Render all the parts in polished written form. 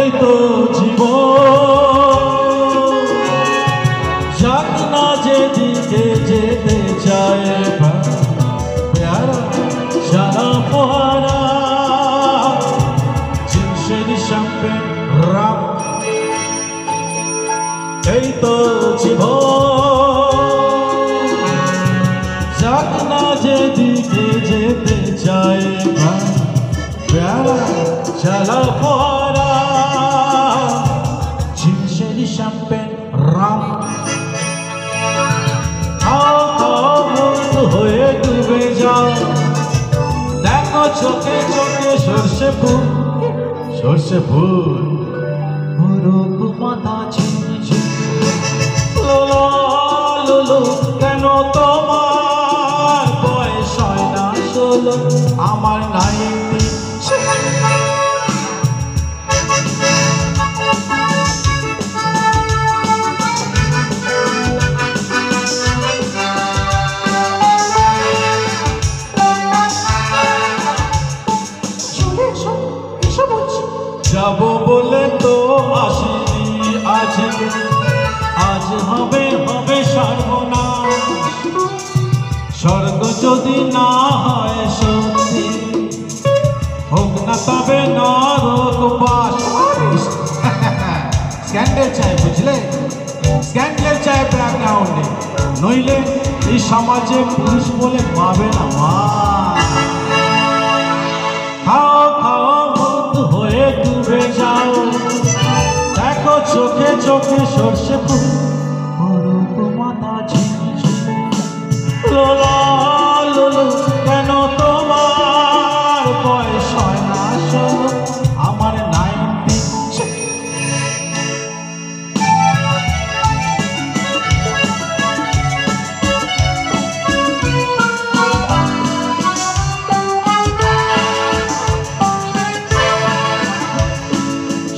এই তো জীবন যাক না যেদিকে যেতে চায় প্যারা সারা ফোয়ারা জিনসের শ্যাম্পেন রাম এই তো জীবন যাক না যেদিকে যেতে চায় প্যারা সারা ফোয়ারা জিনসের শ্যাম্পেন রাম হয়ে ডুবে যাও দেখো চোখে চোখে সর্ষে ফুল রূপ মাথা ঝিমঝিম লোলো কেন তোমার বয়স হয় না 16 আমার 90 যাবো বলে তো আসিনি আজ হবে সর্বনাশ স্বর্গ যদি না হয় সত্যি হোক না তবে নরকবাস স্ক্যান্ডেল চাই বুঝলে স্ক্যান্ডেল চাই ব্যাকগ্রাউন্ডে নইলে এই সমাজে পুরুষ বলে পাবে না মা হয়ে ডুবে যাও দেখো চোখে চোখে সর্ষে ফুল মাথা কেন তোমার বয়স হয় না 16 আমার 90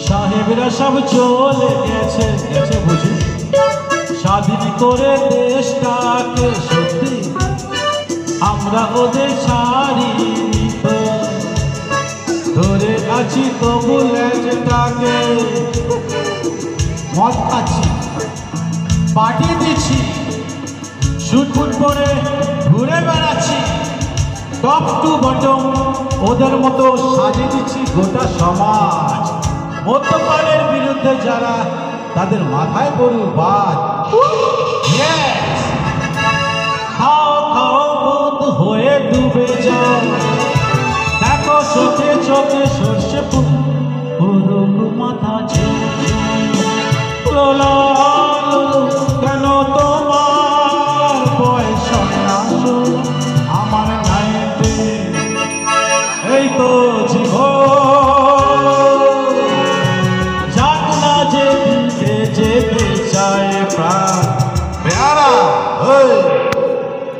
সাহেবরা সব চলে গেছে বুঝি স্বাধীন করে দেশটাকে সত্যি আমরা ওদের ছাড়িনি তো ধরে আছি তবু লেজটাকে মদ খাচ্ছি পার্টি দিচ্ছি শুটফুট পরে ঘুরে বেড়াচ্ছি টপ টু বটম ওদের মতো সাজিয়ে দিচ্ছি গোটা সমাজ মদ্যপানের বিরুদ্ধে যারা তাদের মাথায় পড়ু বাদ হয়ে ডুবে যাও দেখো চোখে চোখে সর্ষে ফুল মাথা কেন তোমার বয়স না আমার 90 এই তো জীবন যেতে চায় প্রাণ প্যারা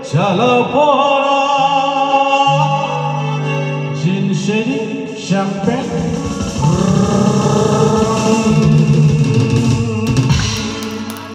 চলো ফোয়ারা জিনসের শ্যাম্পেন